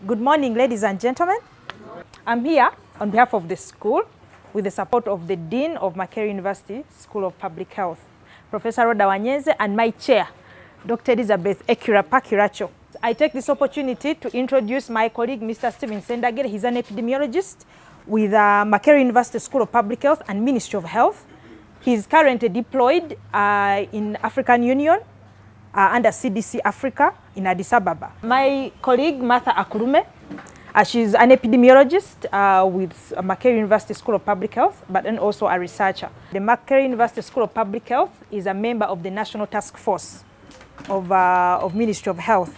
Good morning, ladies and gentlemen. I'm here on behalf of the school with the support of the Dean of Makerere University School of Public Health, Professor Rhoda Wanyeze, and my chair, Dr. Elizabeth Ekirapa-Kiracho. I take this opportunity to introduce my colleague, Mr. Stephen Sendagere. He's an epidemiologist with Makerere University School of Public Health and Ministry of Health. He's currently deployed in African Union under CDC Africa in Addis Ababa. My colleague, Martha Akurume, she's an epidemiologist with Makerere University School of Public Health, but then also a researcher. The Makerere University School of Public Health is a member of the National Task Force of Ministry of Health.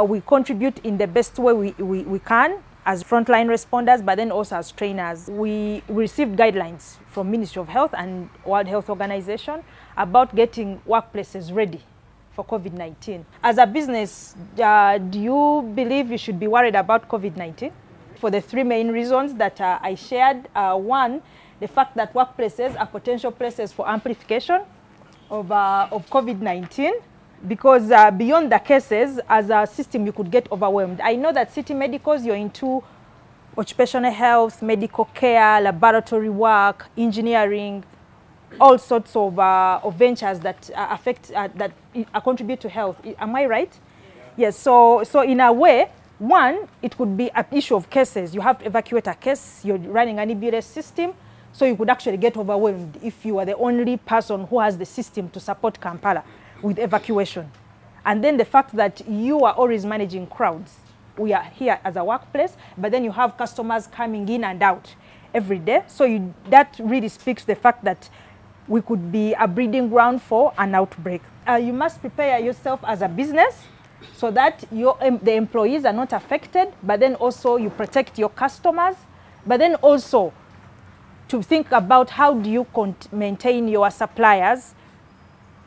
We contribute in the best way we can as frontline responders, but then also as trainers. We received guidelines from Ministry of Health and World Health Organization about getting workplaces ready for COVID-19. As a business, do you believe you should be worried about COVID-19? For the three main reasons that I shared. One, the fact that workplaces are potential places for amplification of COVID-19, because beyond the cases, as a system, you could get overwhelmed. I know that city medicals, you're into occupational health, medical care, laboratory work, engineering, all sorts of ventures that contribute to health. Am I right? Yes. So in a way, one, it could be an issue of cases. You have to evacuate a case. You're running an EBS system, so you could actually get overwhelmed if you are the only person who has the system to support Kampala with evacuation. And then the fact that you are always managing crowds. We are here as a workplace, but then you have customers coming in and out every day. So that really speaks to the fact that we could be a breeding ground for an outbreak. You must prepare yourself as a business so that the employees are not affected, but then also you protect your customers, but then also to think about how do you maintain your suppliers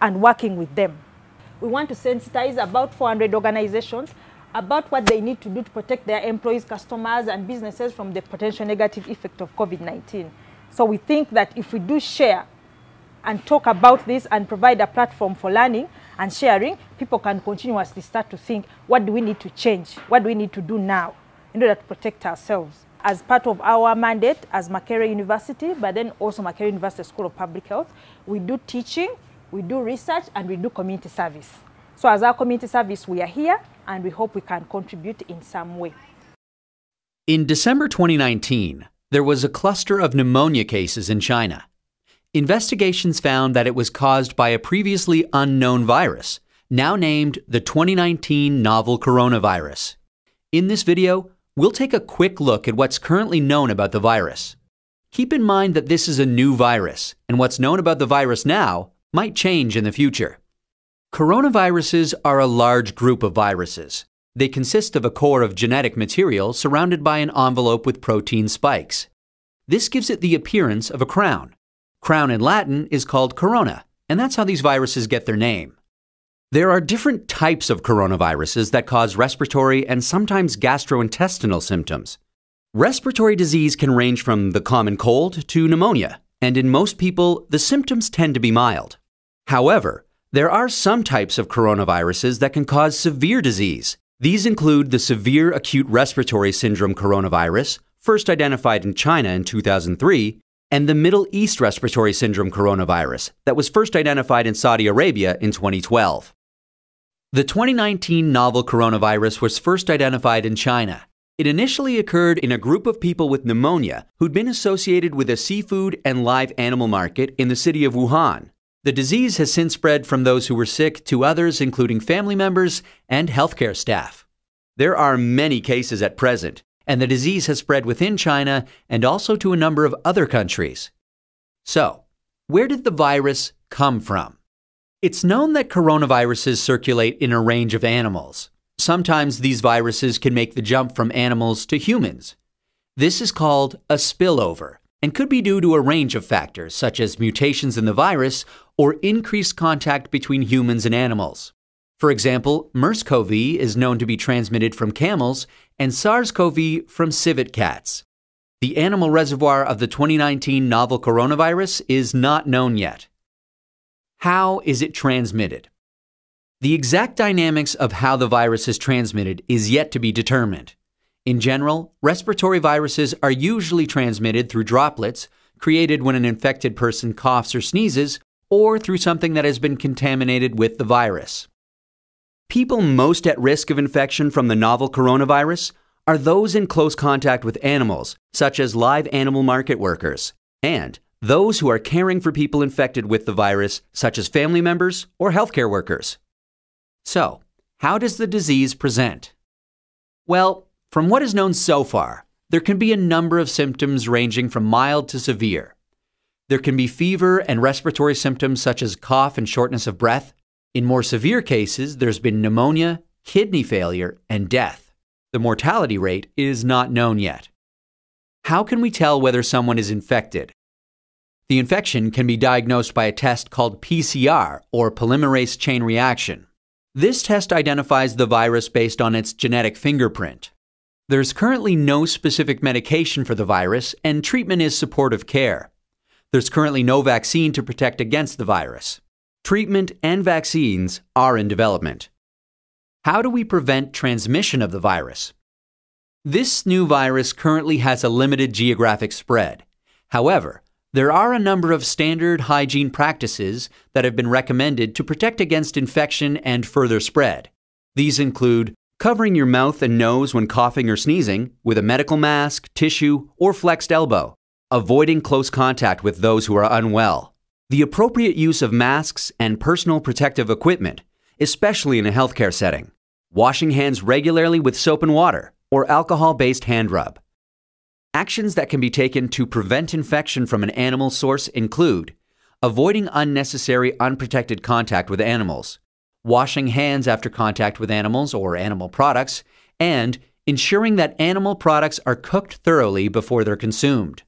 and working with them. We want to sensitize about 400 organizations about what they need to do to protect their employees, customers, and businesses from the potential negative effect of COVID-19. So we think that if we do share and talk about this and provide a platform for learning and sharing, people can continuously start to think, what do we need to change? What do we need to do now in order to protect ourselves? As part of our mandate as Makerere University, but then also Makerere University School of Public Health, we do teaching, we do research, and we do community service. So as our community service, we are here, and we hope we can contribute in some way. In December 2019, there was a cluster of pneumonia cases in China. Investigations found that it was caused by a previously unknown virus, now named the 2019 novel coronavirus. In this video, we'll take a quick look at what's currently known about the virus. Keep in mind that this is a new virus, and what's known about the virus now might change in the future. Coronaviruses are a large group of viruses. They consist of a core of genetic material surrounded by an envelope with protein spikes. This gives it the appearance of a crown. Crown in Latin is called corona, and that's how these viruses get their name. There are different types of coronaviruses that cause respiratory and sometimes gastrointestinal symptoms. Respiratory disease can range from the common cold to pneumonia, and in most people, the symptoms tend to be mild. However, there are some types of coronaviruses that can cause severe disease. These include the severe acute respiratory syndrome coronavirus, first identified in China in 2003, and the Middle East respiratory syndrome coronavirus that was first identified in Saudi Arabia in 2012. The 2019 novel coronavirus was first identified in China. It initially occurred in a group of people with pneumonia who'd been associated with a seafood and live animal market in the city of Wuhan. The disease has since spread from those who were sick to others, including family members and healthcare staff. There are many cases at present, and the disease has spread within China and also to a number of other countries. So, where did the virus come from? It's known that coronaviruses circulate in a range of animals. Sometimes these viruses can make the jump from animals to humans. This is called a spillover and could be due to a range of factors such as mutations in the virus or increased contact between humans and animals. For example, MERS-CoV is known to be transmitted from camels and SARS-CoV from civet cats. The animal reservoir of the 2019 novel coronavirus is not known yet. How is it transmitted? The exact dynamics of how the virus is transmitted is yet to be determined. In general, respiratory viruses are usually transmitted through droplets created when an infected person coughs or sneezes, or through something that has been contaminated with the virus. People most at risk of infection from the novel coronavirus are those in close contact with animals, such as live animal market workers, and those who are caring for people infected with the virus, such as family members or healthcare workers. So, how does the disease present? Well, from what is known so far, there can be a number of symptoms ranging from mild to severe. There can be fever and respiratory symptoms such as cough and shortness of breath. In more severe cases, there's been pneumonia, kidney failure, and death. The mortality rate is not known yet. How can we tell whether someone is infected? The infection can be diagnosed by a test called PCR, or polymerase chain reaction. This test identifies the virus based on its genetic fingerprint. There's currently no specific medication for the virus, and treatment is supportive care. There's currently no vaccine to protect against the virus. Treatment and vaccines are in development. How do we prevent transmission of the virus? This new virus currently has a limited geographic spread. However, there are a number of standard hygiene practices that have been recommended to protect against infection and further spread. These include covering your mouth and nose when coughing or sneezing with a medical mask, tissue, or flexed elbow, avoiding close contact with those who are unwell, the appropriate use of masks and personal protective equipment, especially in a healthcare setting, washing hands regularly with soap and water, or alcohol-based hand rub. Actions that can be taken to prevent infection from an animal source include avoiding unnecessary unprotected contact with animals, washing hands after contact with animals or animal products, and ensuring that animal products are cooked thoroughly before they're consumed.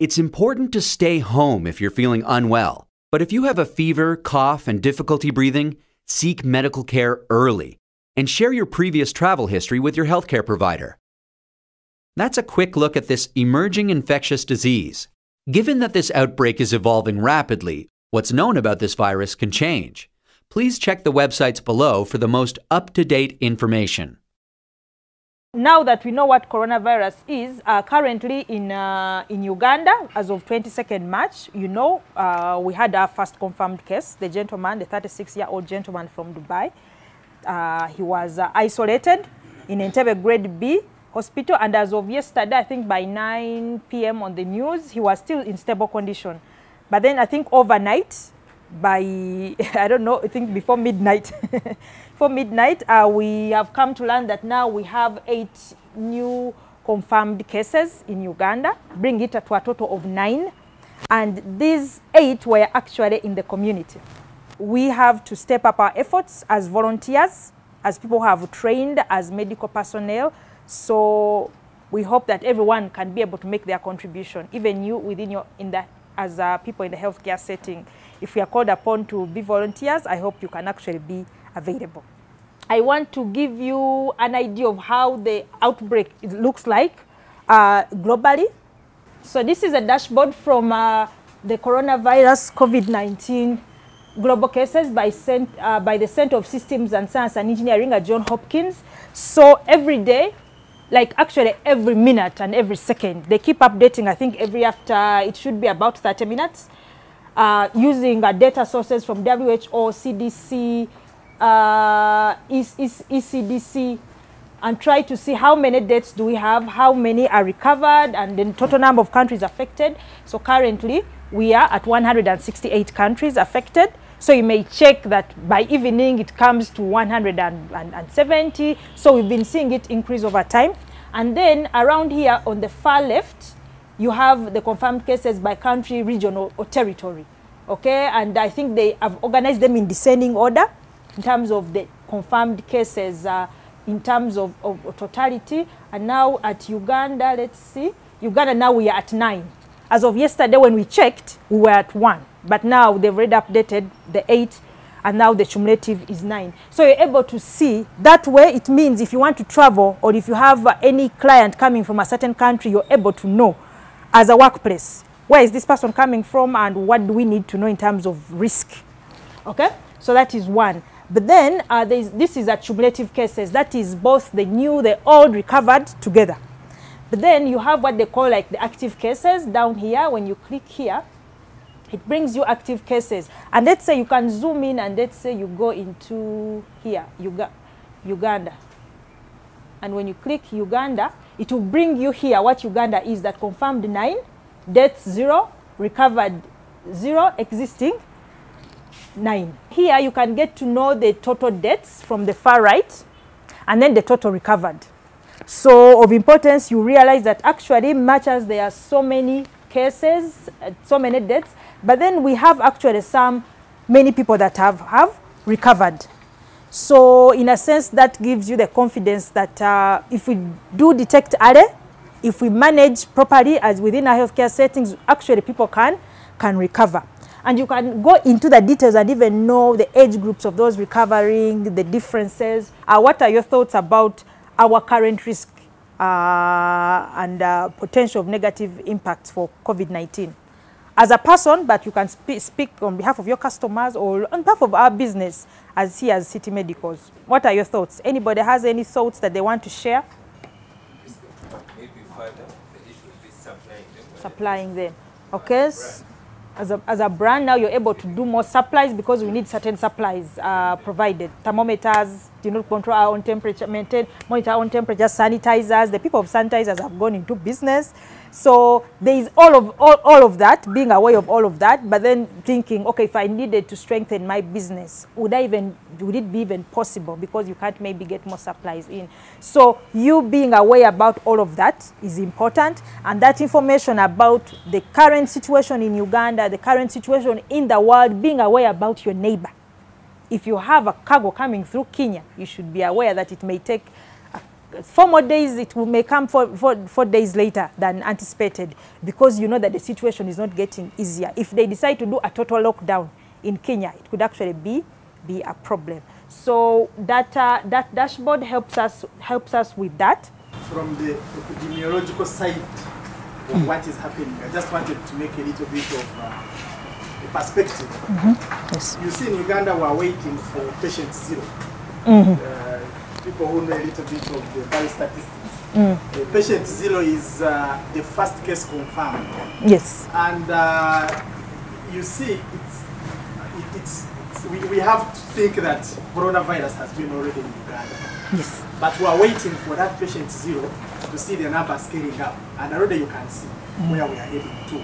It's important to stay home if you're feeling unwell, but if you have a fever, cough, and difficulty breathing, seek medical care early and share your previous travel history with your healthcare provider. That's a quick look at this emerging infectious disease. Given that this outbreak is evolving rapidly, what's known about this virus can change. Please check the websites below for the most up-to-date information. Now that we know what coronavirus is, currently in Uganda, as of 22nd March, we had our first confirmed case, the gentleman, the 36-year-old gentleman from Dubai. He was isolated in Entebbe Grade B hospital, and as of yesterday, I think by 9 p.m. on the news, he was still in stable condition. But then I think overnight, by, I don't know, I think before midnight, we have come to learn that now we have 8 new confirmed cases in Uganda, bring it to a total of 9. And these 8 were actually in the community. We have to step up our efforts as volunteers, as people who have trained as medical personnel. So we hope that everyone can be able to make their contribution, even you within as people in the healthcare setting. If we are called upon to be volunteers, I hope you can actually be available. I want to give you an idea of how the outbreak looks like globally. So this is a dashboard from the coronavirus COVID-19 global cases by the Center of Systems and Science and Engineering at Johns Hopkins. So every day, like actually every minute and every second, they keep updating. I think it should be about 30 minutes, using data sources from WHO, CDC, ECDC, and try to see how many deaths do we have, how many are recovered, and the total number of countries affected. So currently, we are at 168 countries affected. So you may check that by evening it comes to 170. So we've been seeing it increase over time. And then around here on the far left, you have the confirmed cases by country, region, or territory. Okay, and I think they have organized them in descending order in terms of the confirmed cases, in terms of totality. And now at Uganda, let's see. Uganda, now we are at 9. As of yesterday when we checked, we were at 1. But now they've already updated the 8, and now the cumulative is 9. So you're able to see that way. It means if you want to travel, or if you have any client coming from a certain country, you're able to know as a workplace, where is this person coming from and what do we need to know in terms of risk. Okay, so that is one. But then this is accumulative cases. That is both the new, the old recovered together. But then you have what they call like the active cases down here. When you click here, it brings you active cases. And let's say you can zoom in and let's say you go into here, Uganda. And when you click Uganda, it will bring you here what Uganda is, that confirmed 9, deaths 0, recovered 0, existing 9. Here you can get to know the total deaths from the far right and then the total recovered. So of importance, you realize that actually much as there are so many cases, so many deaths, but then we have actually many people that have recovered. So in a sense, that gives you the confidence that if we do detect early, if we manage properly as within our healthcare settings, actually people can recover. And you can go into the details and even know the age groups of those recovering, the differences. What are your thoughts about our current risk and potential of negative impacts for COVID-19? As a person, but you can speak on behalf of your customers or on behalf of our business as here as City Medicals. What are your thoughts? Anybody has any thoughts that they want to share? Maybe further, the issue would be supplying them. Supplying them. Okay. As a brand now, you're able to do more supplies because we need certain supplies provided. Thermometers, control our own temperature, monitor our own temperature, sanitizers. The people of sanitizers have gone into business. So there is all of that, being aware of all of that, but then thinking, okay, if I needed to strengthen my business, would it be even possible? Because you can't maybe get more supplies in. So you being aware about all of that is important, and that information about the current situation in Uganda, the current situation in the world, being aware about your neighbor. If you have a cargo coming through Kenya, you should be aware that it may take 4 more days, may come 4 days later than anticipated, because you know that the situation is not getting easier. If they decide to do a total lockdown in Kenya, it could actually be a problem. So that dashboard helps us with that. From the epidemiological side of what is happening, I just wanted to make a little bit of a perspective. Yes. You see, in Uganda, we are waiting for patient 0. People who know a little bit of the biostatistics. Patient 0 is the first case confirmed. Yes. And you see, we have to think that coronavirus has been already in Uganda. Yes. But we are waiting for that patient 0 to see the numbers scaling up. And already you can see where we are heading to.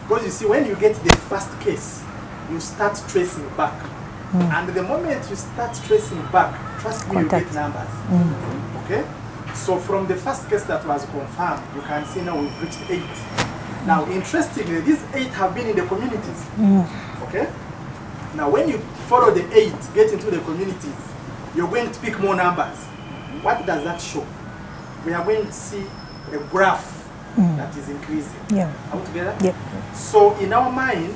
Because you see, when you get the first case, you start tracing back. And the moment you start tracing back, trust me, you get numbers. Okay? So from the first case that was confirmed, you can see now we've reached 8. Now, interestingly, these 8 have been in the communities. Okay? Now, when you follow the 8, get into the communities, you're going to pick more numbers. What does that show? We are going to see a graph that is increasing. Yeah. Are we together? Yeah. So in our mind,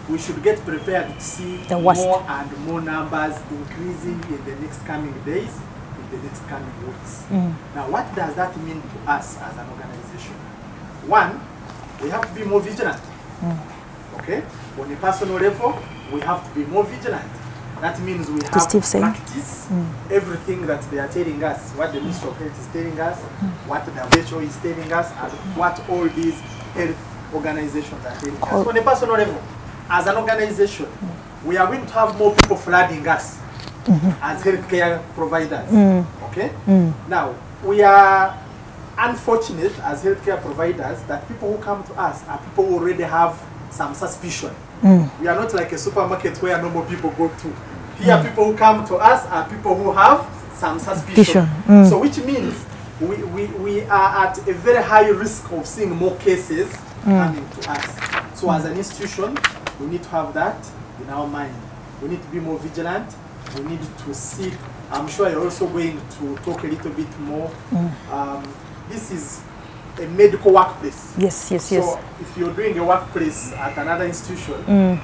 we should get prepared to see more and more numbers increasing in the next coming days, in the next coming weeks. Now, what does that mean to us as an organization? One, we have to be more vigilant. Okay? On a personal level, we have to be more vigilant. That means we have to practice everything that they are telling us, what the Ministry of Health is telling us, what the WHO is telling us, and what all these health organizations are telling us. On a personal level, as an organization, we are going to have more people flooding us as healthcare providers. Okay? Now, we are unfortunate as healthcare providers that people who come to us are people who already have some suspicion. We are not like a supermarket where normal people go to. Here, people who come to us are people who have some suspicion. So which means we are at a very high risk of seeing more cases coming to us. So as an institution, we need to have that in our mind. We need to be more vigilant. We need to see. I'm sure you're also going to talk a little bit more. This is a medical workplace. Yes. So if you're doing a workplace at another institution,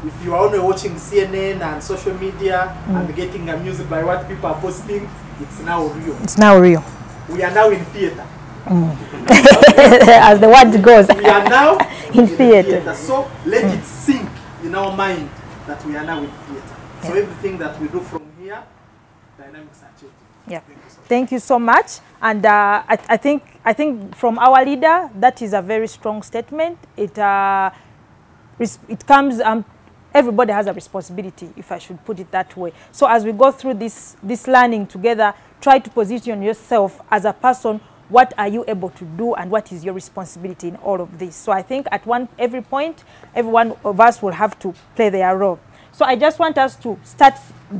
if you are only watching CNN and social media and getting amused by what people are posting, it's now real. It's now real. We are now in theater. As the word goes. We are now in theater. So let it sink in our mind that we are now in theater. So everything that we do from here dynamics are changing. Yeah. Thank you so much. And I think from our leader, that is a very strong statement. It comes, everybody has a responsibility, if I should put it that way. So as we go through this learning together, try to position yourself as a person. What are you able to do and what is your responsibility in all of this? So I think at every point, every one of us will have to play their role. So I just want us to start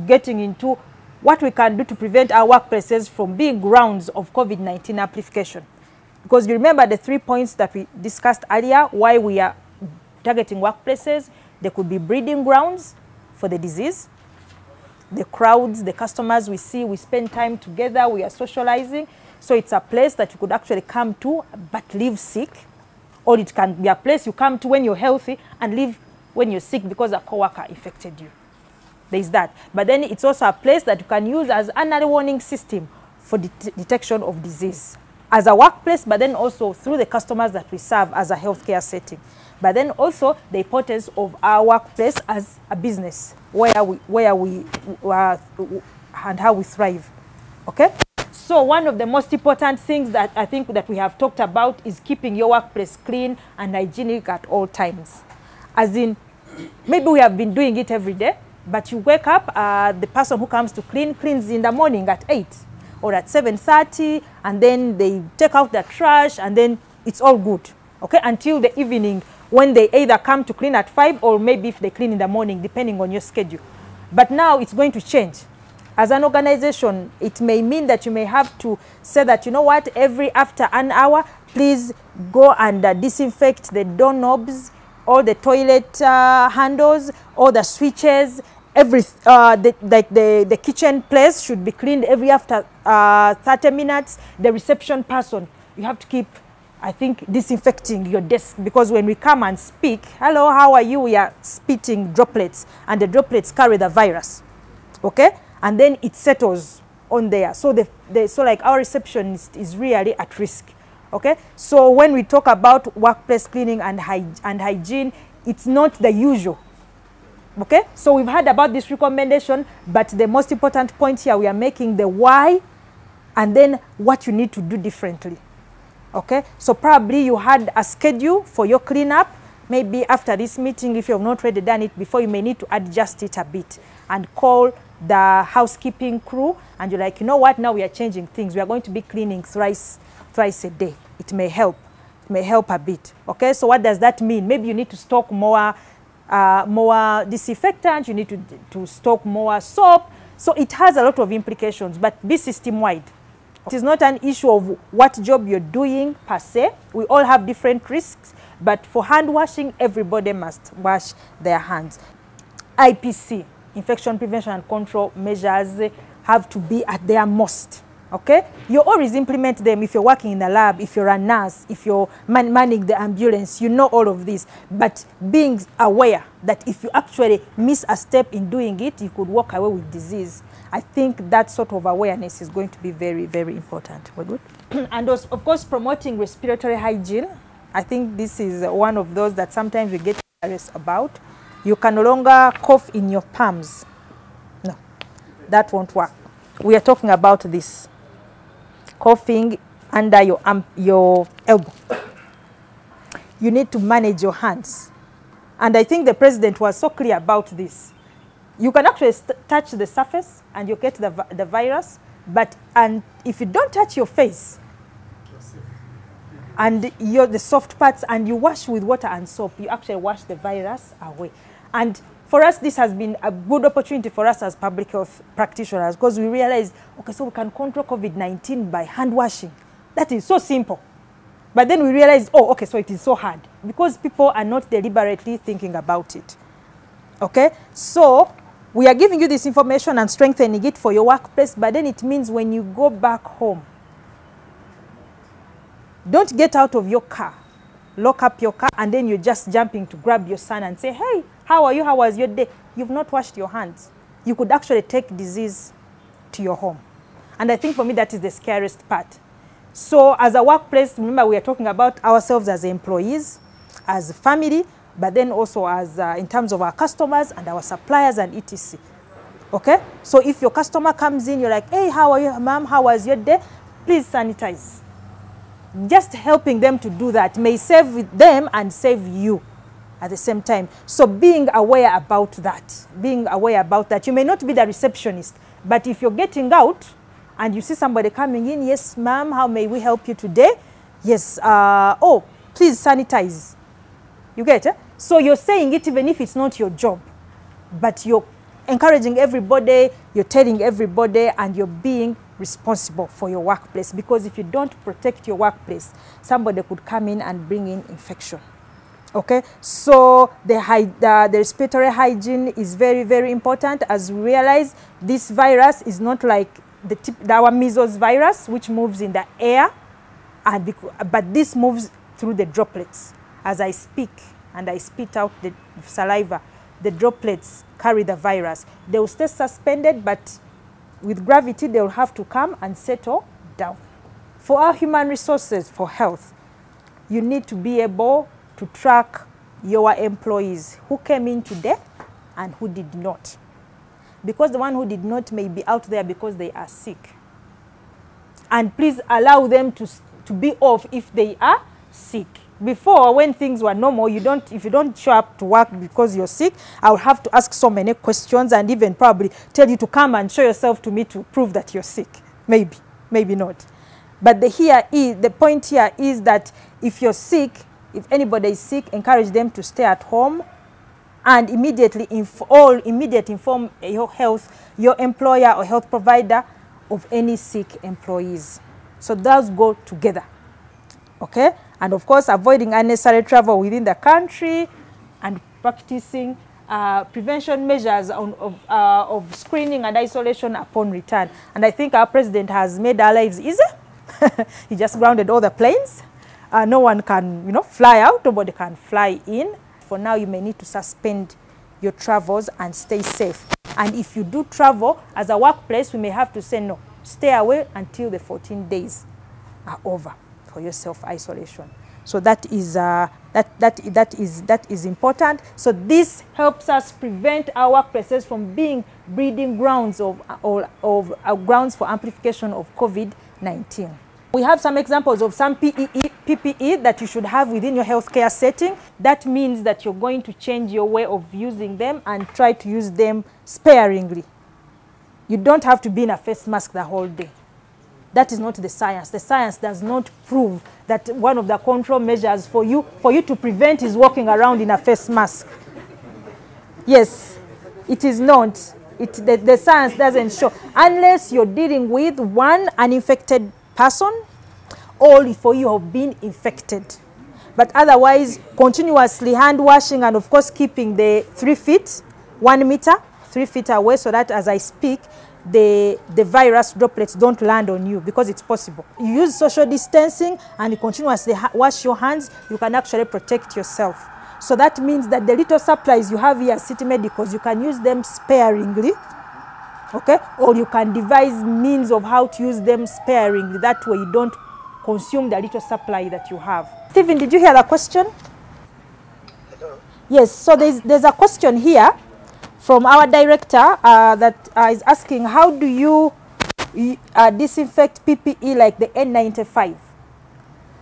getting into what we can do to prevent our workplaces from being grounds of COVID-19 amplification. Because you remember the 3 points that we discussed earlier, why we are targeting workplaces. There could be breeding grounds for the disease. The crowds, the customers we see, we spend time together, we are socializing. So it's a place that you could actually come to but live sick. Or it can be a place you come to when you're healthy and live when you're sick because a coworker infected you. There's that. But then it's also a place that you can use as an early warning system for detection of disease. As a workplace, but then also through the customers that we serve as a healthcare setting. But then also the importance of our workplace as a business, where we and how we thrive. Okay? So one of the most important things that I think that we have talked about is keeping your workplace clean and hygienic at all times. As in, maybe we have been doing it every day, but you wake up, the person who comes to cleans in the morning at 8 or at 7:30, and then they take out the trash, and then it's all good, okay, until the evening when they either come to clean at 5 or maybe if they clean in the morning, depending on your schedule. But now it's going to change. As an organization, it may mean that you may have to say that, you know what, after an hour, please go and disinfect the doorknobs, all the toilet handles, all the switches, the kitchen place should be cleaned every after 30 minutes. The reception person, you have to keep, I think, disinfecting your desk, because when we come and speak, hello, how are you? We are spitting droplets, and the droplets carry the virus, okay? And then it settles on there. So so like our receptionist is really at risk. Okay, so when we talk about workplace cleaning and hygiene, it's not the usual. Okay, so we've heard about this recommendation, but the most important point here, we are making the why and then what you need to do differently. Okay, so probably you had a schedule for your cleanup. Maybe after this meeting, if you have not already done it before, you may need to adjust it a bit and call the housekeeping crew, and you're like, you know what, now we are changing things. We are going to be cleaning thrice a day. It may help. It may help a bit. Okay, so what does that mean? Maybe you need to stock more disinfectant. You need to stock more soap. So it has a lot of implications, but be system-wide. It is not an issue of what job you're doing per se. We all have different risks, but for hand washing, everybody must wash their hands. IPC, infection prevention and control measures, have to be at their most. Okay, you always implement them if you're working in a lab, if you're a nurse, if you're manning the ambulance, you know all of this. But being aware that if you actually miss a step in doing it, you could walk away with disease. I think that sort of awareness is going to be very, very important. We're good? And also, of course, promoting respiratory hygiene. I think this is one of those that sometimes we get curious about. You can no longer cough in your palms. No, that won't work. We are talking about this. Coughing under your elbow. You need to manage your hands. And I think the president was so clear about this. You can actually touch the surface and you get the virus, and if you don't touch your face and the soft parts and you wash with water and soap, you actually wash the virus away. And for us, this has been a good opportunity for us as public health practitioners, because we realize, okay, so we can control COVID-19 by hand washing. That is so simple. But then we realize, oh, okay, so it is so hard, because people are not deliberately thinking about it. Okay, so we are giving you this information and strengthening it for your workplace, but then it means when you go back home, don't get out of your car, lock up your car, and then you're just jumping to grab your son and say, hey, how are you? How was your day? You've not washed your hands. You could actually take disease to your home. And I think for me, that is the scariest part. So as a workplace, remember, we are talking about ourselves as employees, as family, but then also as in terms of our customers and our suppliers and etc. Okay? So if your customer comes in, you're like, hey, how are you, ma'am? How was your day? Please sanitize. Just helping them to do that may save them and save you at the same time. So being aware about that, you may not be the receptionist, but if you're getting out and you see somebody coming in, yes, ma'am, how may we help you today? Yes, oh, please sanitize. You get it? So you're saying it even if it's not your job, but you're encouraging everybody, you're telling everybody, and you're being responsible for your workplace, because if you don't protect your workplace, somebody could come in and bring in infection. Okay, so the respiratory hygiene is very, very important. As we realize, this virus is not like our measles virus, which moves in the air, but this moves through the droplets. As I speak and I spit out the saliva, the droplets carry the virus. They will stay suspended, but with gravity, they will have to come and settle down. For our human resources, for health, you need to be able to track your employees who came in today and who did not. Because the one who did not may be out there because they are sick. And please allow them to be off if they are sick. Before, when things were normal, if you don't show up to work because you're sick, I would have to ask so many questions and even probably tell you to come and show yourself to me to prove that you're sick. Maybe, maybe not. But the point here is that if you're sick, if anybody is sick, encourage them to stay at home and immediately inform your employer or health provider of any sick employees. So those go together. Okay? And of course, avoiding unnecessary travel within the country and practicing prevention measures of screening and isolation upon return. And I think our president has made our lives easier. He just grounded all the planes. No one can, fly out. Nobody can fly in. For now, you may need to suspend your travels and stay safe. And if you do travel, as a workplace, we may have to say no. Stay away until the 14 days are over for your self-isolation. So that is important. So this helps us prevent our workplaces from being breeding grounds of grounds for amplification of COVID-19. We have some examples of some PPE that you should have within your healthcare setting. That means that you're going to change your way of using them and try to use them sparingly. You don't have to be in a face mask the whole day. That is not the science. The science does not prove that one of the control measures for you to prevent is walking around in a face mask. Yes, it is not. The science doesn't show. Unless you're dealing with one uninfected person or for you have been infected. But otherwise, continuously hand washing and of course keeping the 3 feet, 1 meter, 3 feet away so that as I speak, the virus droplets don't land on you, because it's possible. You use social distancing and you continuously wash your hands, you can actually protect yourself. So that means that the little supplies you have here at City Medicals, you can use them sparingly, okay? Or you can devise means of how to use them sparingly. That way you don't consume the little supply that you have. Stephen, did you hear the question? Hello. Yes, so there's a question here from our director that is asking, how do you disinfect PPE like the N95?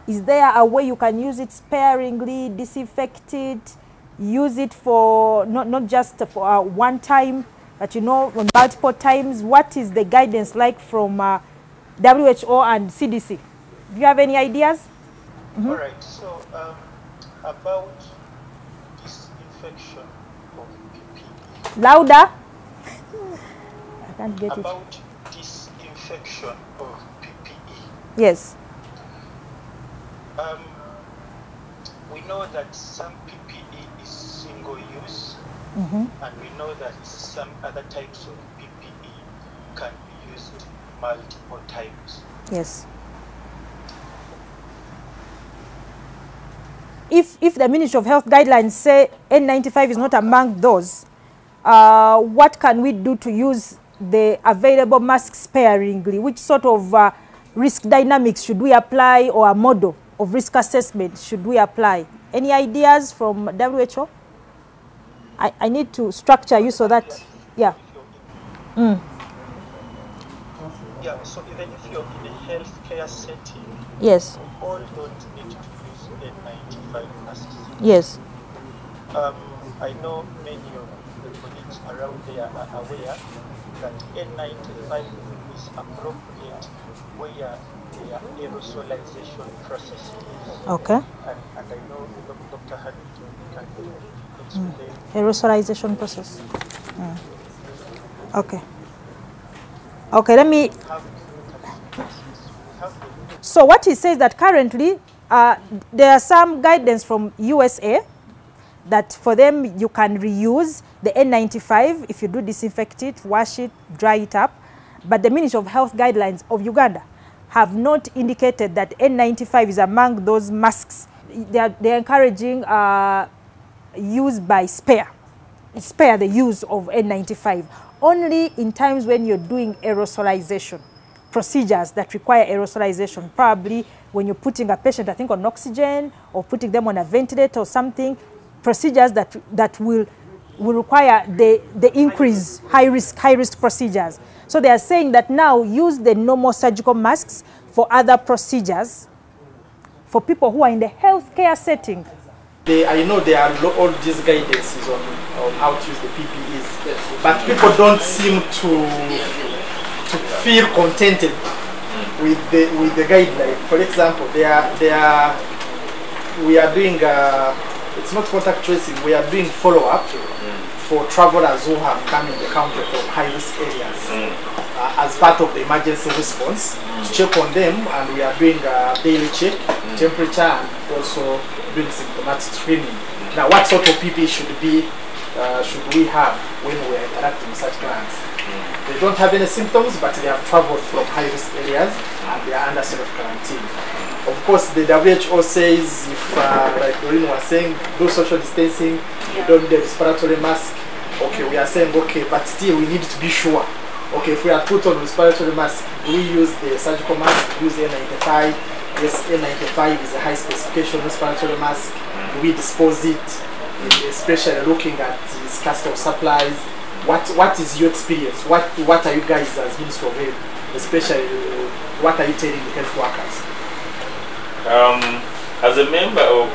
Is there a way you can use it sparingly, disinfect it, use it for not just for one time, but multiple times? What is the guidance like from WHO and CDC? Do you have any ideas? All right, so about disinfection of PPE. Louder. I can't get it. About disinfection of PPE. Yes. We know that some PPE is single use, and we know that some other types of PPE can be used multiple times. Yes. If the Ministry of Health guidelines say N95 is not among those, what can we do to use the available masks sparingly? Which sort of risk dynamics should we apply, or a model of risk assessment should we apply? Any ideas from WHO? I need to structure you so that, yeah. Yeah, so even if you're in a healthcare setting, Yes. we all don't need to use N95 masks. Yes. I know many of the colleagues around there are aware that N95 is appropriate where there are aerosolization processes. Okay. And I know Dr. Hamilton can explain. Aerosolization process. Okay. Okay, let me... So what he says that currently there are some guidance from USA that for them you can reuse the N95 if you do disinfect it, wash it, dry it up. But the Ministry of Health guidelines of Uganda have not indicated that N95 is among those masks. They're encouraging use by spare the use of N95 only in times when you're doing aerosolization procedures that require aerosolization, probably when you're putting a patient, I think, on oxygen or putting them on a ventilator or something, procedures that will require the increase, high risk procedures. So they are saying that now use the normal surgical masks for other procedures for people who are in the healthcare setting. I know there are all these guidances on how to use the PPEs, but people don't seem to feel contented with the guideline. For example, we are doing it's not contact tracing. We are doing follow-up for travelers who have come in the country from high-risk areas as part of the emergency response to check on them, and we are doing a daily check, temperature, and also doing symptomatic screening. Now, what sort of PPE should we have when we are interacting with such clients? They don't have any symptoms, but they have traveled from high-risk areas and they are under self-quarantine. Of course, the WHO says if, like Doreen was saying, do social distancing, you don't need a respiratory mask. Okay, we are saying, okay, but still we need to be sure. Okay, if we are put on respiratory mask, do we use the surgical mask, use N95? Yes, N95 is a high specification respiratory mask. Do we dispose it, especially looking at the scarcity of supplies? What is your experience? What are you guys as Minister of Health, especially what are you telling the health workers? As a member of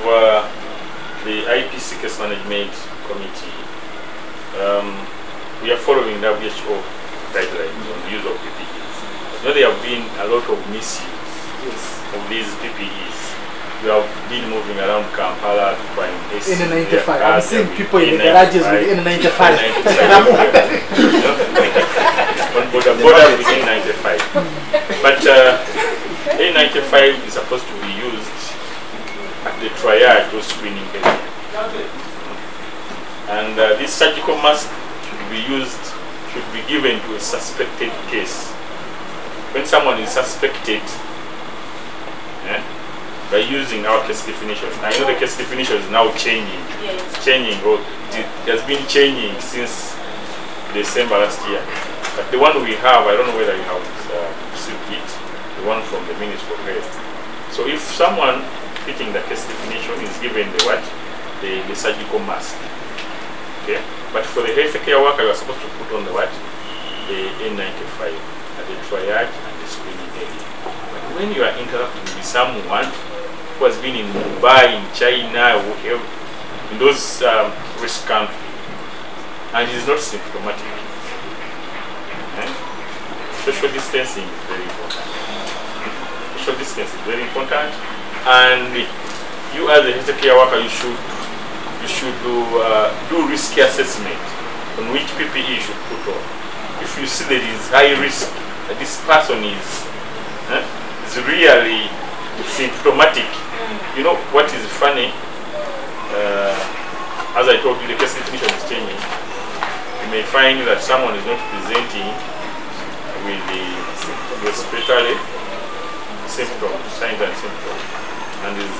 the IPC Case Management Committee, we are following WHO guidelines on the use of PPEs. You know, there have been a lot of misuse of these PPEs. We have been moving around Kampala to find N95. I'm seeing people in the garages with N95. On border with N95. But N95 is supposed to be used at the triage or screening area. And this surgical mask should be given to a suspected case. When someone is suspected, by using our case definition. I know the case definition is now changing. It's changing, or it has been changing since December last year. But the one we have, I don't know whether you have received it, the one from the Ministry of Health. So if someone fitting the case definition is given the what? The surgical mask. Okay? But for the healthcare worker, you are supposed to put on the what? The N95 at the triage and the screening area. But when you are interacting with someone who has been in Mumbai, in China, whatever, in those risk countries, and is not symptomatic, social distancing is very important. Social distancing is very important, and you as a healthcare worker, you should do risk assessment on which PPE you should put on. If you see there is high risk, that this person is really symptomatic. You know what is funny? As I told you, the case definition is changing. You may find that someone is not presenting with the respiratory symptoms, signs and symptoms, and is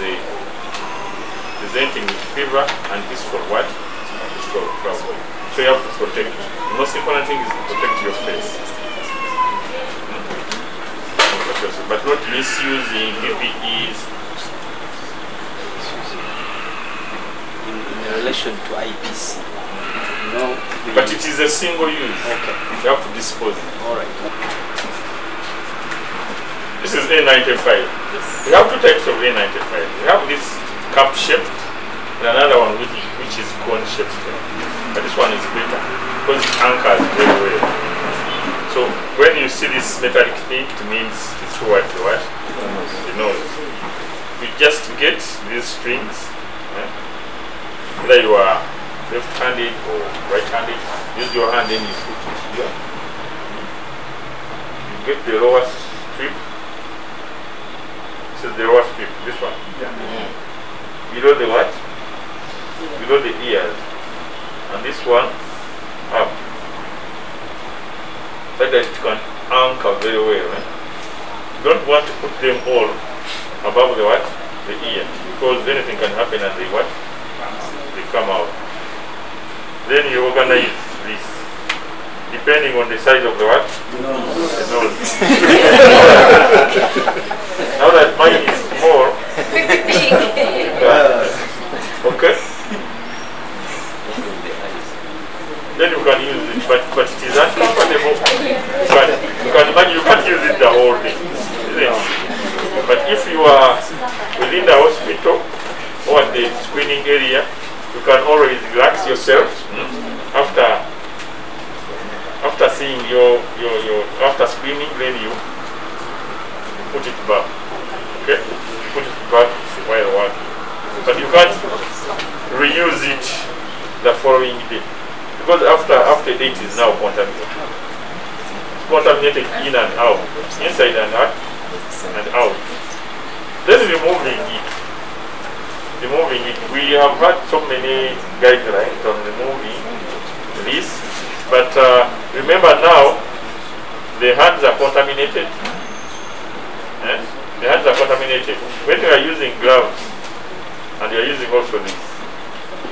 presenting with fever, and is for what? It's for trouble. So you have to protect. The most important thing is to protect your face. But not misusing PPEs. In relation to IPC, you know, But it is a single use. Okay. You have to dispose it. All right. This is A95. Yes. We have two types of A95. We have this cup shaped and another one which is cone shaped. But this one is better because it anchors very well. So when you see this metallic thing, it means it's towards the what? The nose. You just get these strings. Whether you are left-handed or right-handed, use your hand and you put it here. You get the lower strip. This is the lower strip, this one. Below the what? Below the ears. And this one up. So that it can anchor very well. You don't want to put them all above the what? The ear. Because anything can happen and they what? They come out. Then you organize this depending on the size of the what? The nose. Now that mine is small, okay? Then you can use it, but it is uncomfortable. But you can imagine you can't use it the whole day, isn't it? But if you are within the hospital or the screening area, you can always relax yourself after seeing after screening, then you put it back. Okay? Put it back while working. But you can't reuse it the following day. Because after date is now contaminated. It's contaminated in and out. Inside and out and out. Then removing it. We have had so many guidelines on removing this, but remember now the hands are contaminated. The hands are contaminated. When you are using gloves and you are using also this,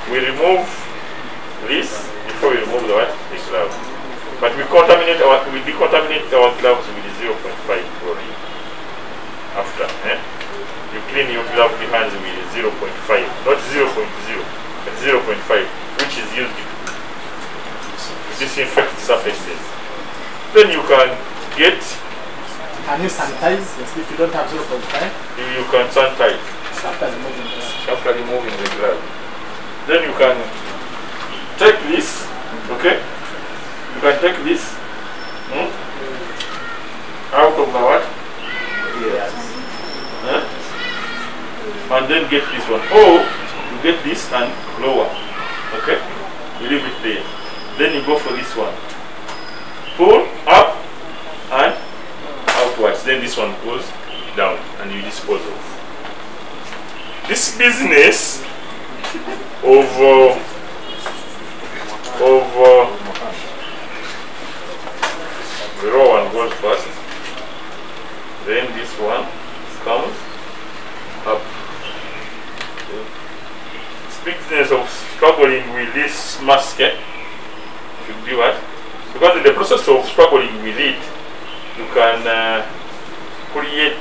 we remove this before we remove the glove. But we decontaminate our gloves with 0.5 chlorine after. You clean your glove hands with 0.5, not 0.0, but 0.5, which is used to disinfect surfaces. Then you can get. Can you sanitize if you don't have 0.5? You can sanitize After removing the glove. Then you can take this, okay? You can take this out of the what? Yes. And then get this one. Or you get this and lower. Okay? You leave it there. Then you go for this one. Pull up and outwards. Then this one goes down and you dispose of. This business of the raw one goes first. Then this one comes up. Business of struggling with this musket should be what? Because in the process of struggling with it, you can create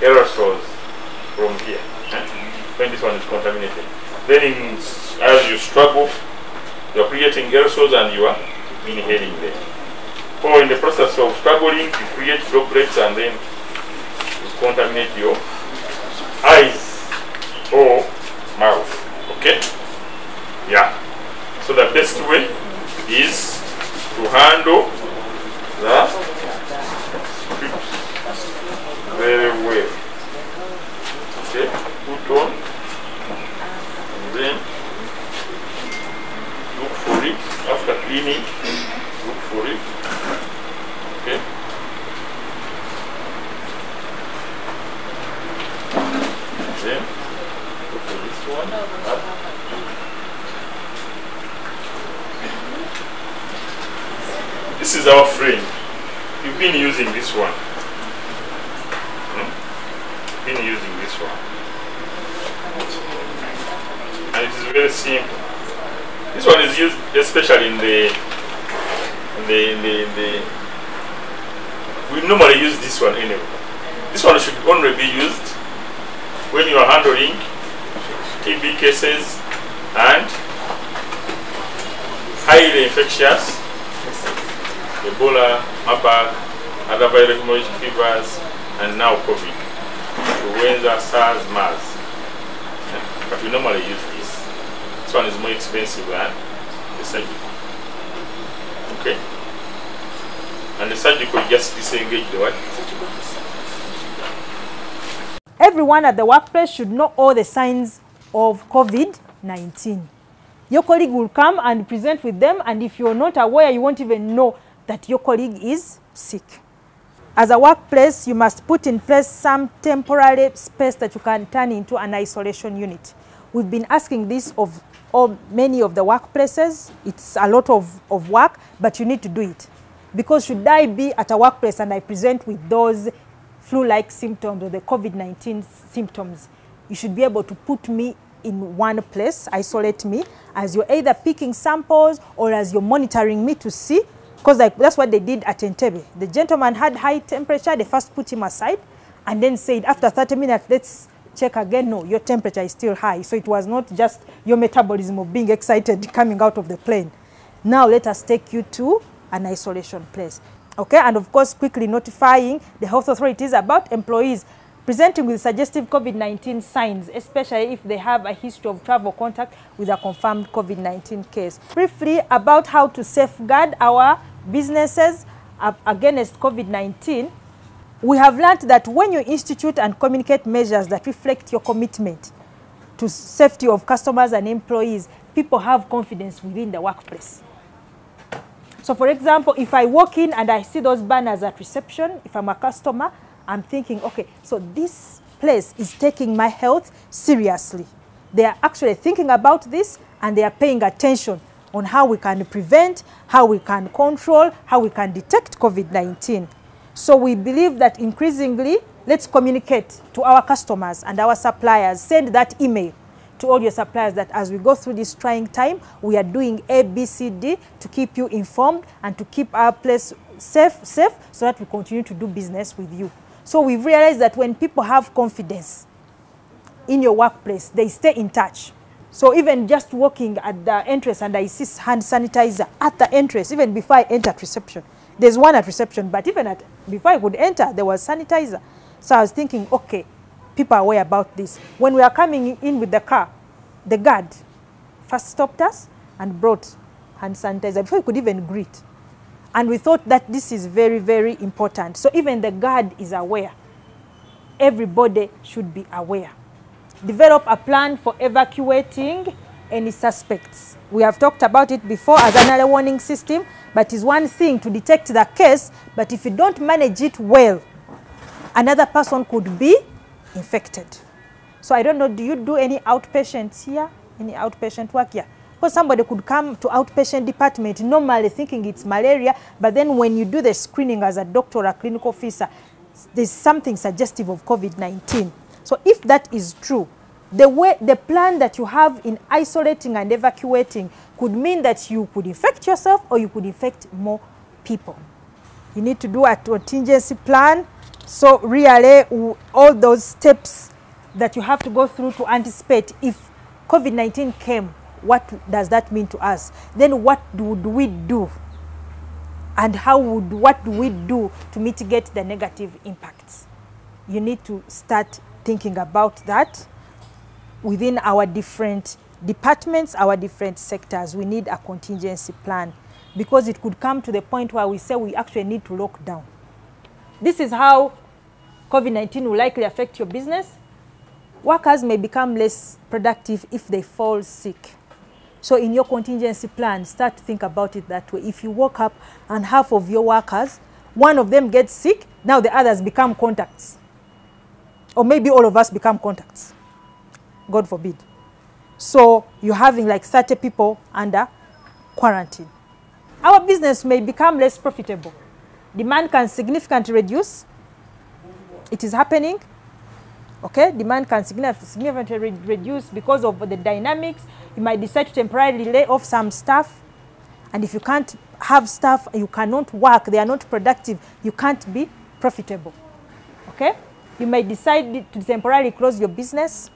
aerosols from here when this one is contaminated. Then as you struggle, you are creating aerosols and you are inhaling them. Or in the process of struggling, you create droplets and then you contaminate your eyes or mouth. Okay? Yeah. So the best way is to handle the strips very well. Okay? Put on and then look for it. After cleaning, look for it. Okay? Then look for this one up. This is our frame. We've been using this one. Been using this one. And it is very simple. This one is used especially in the we normally use this one anyway. This one should only be used when you are handling TB cases and highly infectious, Ebola, Marburg, other viral hemorrhagic fevers, and now COVID. Influenza, SARS, MERS. But we normally use this. This one is more expensive than the surgical. Okay? And the surgical just disengage the what? Everyone at the workplace should know all the signs of COVID-19. Your colleague will come and present with them, and if you're not aware, you won't even know that your colleague is sick. As a workplace, you must put in place some temporary space that you can turn into an isolation unit. We've been asking this of many of the workplaces. It's a lot of work, but you need to do it. Because should I be at a workplace and I present with those flu-like symptoms or the COVID-19 symptoms, you should be able to put me in one place, isolate me, as you're either picking samples or as you're monitoring me to see, because that's what they did at Entebbe. The gentleman had high temperature, they first put him aside and then said, after 30 minutes, let's check again. No, your temperature is still high. So it was not just your metabolism of being excited coming out of the plane. Now let us take you to an isolation place. Okay, and of course, quickly notifying the health authorities about employees presenting with suggestive COVID-19 signs, especially if they have a history of travel contact with a confirmed COVID-19 case. Briefly about how to safeguard our businesses against COVID-19, we have learned that when you institute and communicate measures that reflect your commitment to safety of customers and employees, people have confidence within the workplace. So for example, if I walk in and I see those banners at reception, if I'm a customer, I'm thinking, okay, so this place is taking my health seriously. They are actually thinking about this and they are paying attention on how we can prevent, how we can control, how we can detect COVID-19. So we believe that increasingly, let's communicate to our customers and our suppliers. Send that email to all your suppliers that as we go through this trying time, we are doing A, B, C, D to keep you informed and to keep our place safe so that we continue to do business with you. So we've realized that when people have confidence in your workplace, they stay in touch. So even just walking at the entrance and I see hand sanitizer at the entrance, even before I enter at reception. There's one at reception, but even before I could enter, there was sanitizer. So I was thinking, okay, people are aware about this. When we are coming in with the car, the guard first stopped us and brought hand sanitizer before we could even greet. And we thought that this is very, very important. So even the guard is aware. Everybody should be aware. Develop a plan for evacuating any suspects. We have talked about it before as an early warning system, but it's one thing to detect the case, but if you don't manage it well, another person could be infected. So I don't know, do you do any outpatients here? Any outpatient work here? Because somebody could come to outpatient department normally thinking it's malaria, but then when you do the screening as a doctor or a clinical officer, there's something suggestive of COVID-19. So if that is true, the plan that you have in isolating and evacuating could mean that you could infect yourself or you could infect more people. You need to do a contingency plan. So really, all those steps that you have to go through to anticipate if COVID-19 came, what does that mean to us? Then what would we do? And what do we do to mitigate the negative impacts? You need to start thinking about that within our different departments, our different sectors. We need a contingency plan because it could come to the point where we say we actually need to lock down. This is how COVID-19 will likely affect your business. Workers may become less productive if they fall sick. So in your contingency plan, start to think about it that way. If you woke up and half of your workers, one of them gets sick, now the others become contacts. Or maybe all of us become contacts. God forbid. So you're having like 30 people under quarantine. Our business may become less profitable. Demand can significantly reduce. It is happening. Okay, demand can significantly reduce because of the dynamics. You might decide to temporarily lay off some staff. And if you can't have staff, you cannot work, they are not productive, you can't be profitable. Okay? You might decide to temporarily close your business.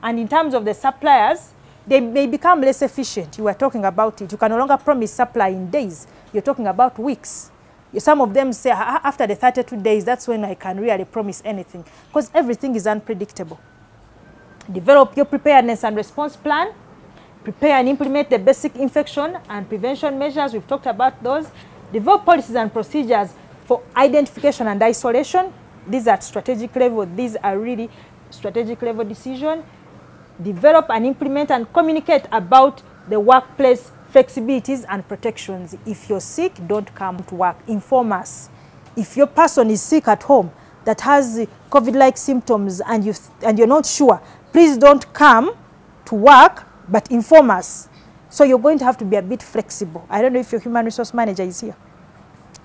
And in terms of the suppliers, they may become less efficient. You were talking about it. You can no longer promise supply in days. You're talking about weeks. Some of them say, after the 32 days, that's when I can really promise anything, because everything is unpredictable. Develop your preparedness and response plan. Prepare and implement the basic infection and prevention measures. We've talked about those. Develop policies and procedures for identification and isolation. These are at strategic level. These are really strategic level decisions. Develop and implement and communicate about the workplace flexibilities and protections. If you're sick, don't come to work. Inform us. If your person is sick at home that has COVID-like symptoms and you're not sure, please don't come to work, but inform us. So you're going to have to be a bit flexible. I don't know if your human resource manager is here.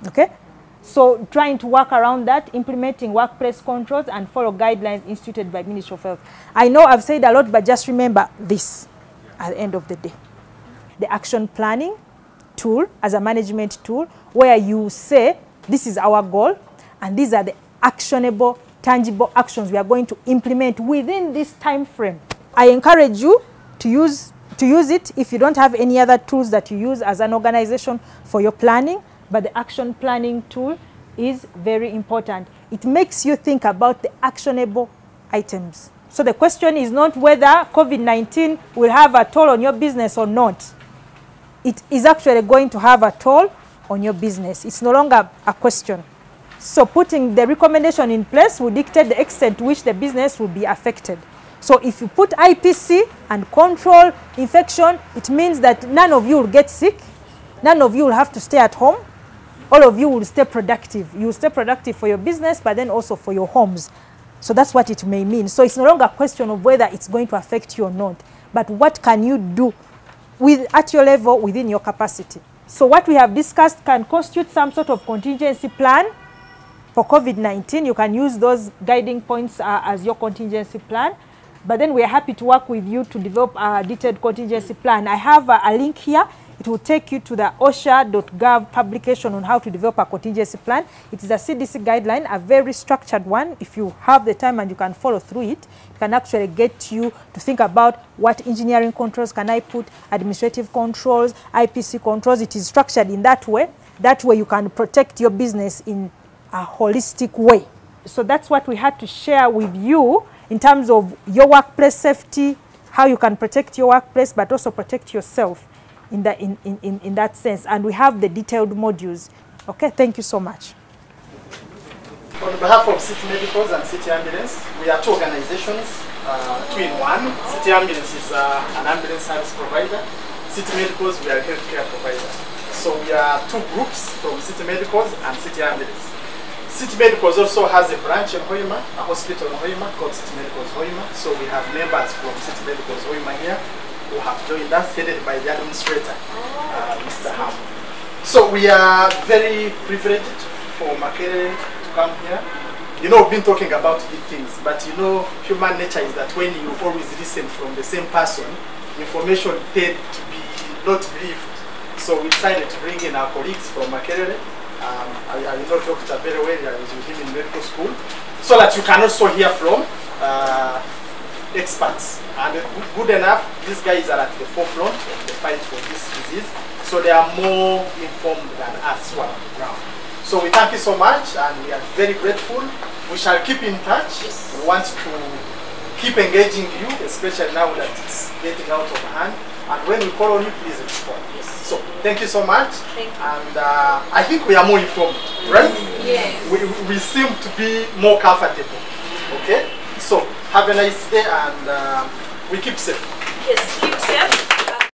Okay? So trying to work around that, implementing workplace controls and follow guidelines instituted by Ministry of Health. I know I've said a lot, but just remember this at the end of the day. The action planning tool as a management tool where you say, this is our goal and these are the actionable, tangible actions we are going to implement within this time frame. I encourage you to use it if you don't have any other tools that you use as an organization for your planning, but the action planning tool is very important. It makes you think about the actionable items. So the question is not whether COVID-19 will have a toll on your business or not. It is actually going to have a toll on your business. It's no longer a question. So putting the recommendation in place will dictate the extent to which the business will be affected. So if you put IPC and control infection, it means that none of you will get sick. None of you will have to stay at home. All of you will stay productive. You will stay productive for your business, but then also for your homes. So that's what it may mean. So it's no longer a question of whether it's going to affect you or not, but what can you do at your level within your capacity. So what we have discussed can constitute some sort of contingency plan for COVID-19. You can use those guiding points as your contingency plan. But then we are happy to work with you to develop a detailed contingency plan. I have a link here. It will take you to the OSHA.gov publication on how to develop a contingency plan. It is a CDC guideline, a very structured one. If you have the time and you can follow through it, it can actually get you to think about what engineering controls can I put, administrative controls, IPC controls. It is structured in that way. That way you can protect your business in a holistic way. So that's what we had to share with you in terms of your workplace safety, how you can protect your workplace, but also protect yourself in that sense. And we have the detailed modules. Okay, thank you so much. On behalf of City Medicals and City Ambulance, we are two organizations, two in one. City Ambulance is an ambulance service provider. City Medicals, we are a healthcare provider. So we are two groups from City Medicals and City Ambulance. City Medicals also has a branch in Hoima, a hospital in Hoima called City Medicals Hoima. So we have members from City Medicals Hoima here who have joined us, headed by the administrator, Mr. Ham. So we are very privileged for Makere to come here. You know, we've been talking about these things, but you know, human nature is that when you always listen from the same person, information tends to be not briefed. So we decided to bring in our colleagues from Makere. I know Dr. very well, I was with him in medical school, so that you can also hear from experts. And good enough, these guys are at the forefront of the fight for this disease, so they are more informed than us who are on the ground. So we thank you so much, and we are very grateful. We shall keep in touch. Yes. We want to keep engaging you, especially now that it's getting out of hand. And when we call on you, please respond. Yes. So thank you so much. Thank you. And I think we are more informed, right? Yes. We seem to be more comfortable. Okay? So have a nice day, and we keep safe. Yes.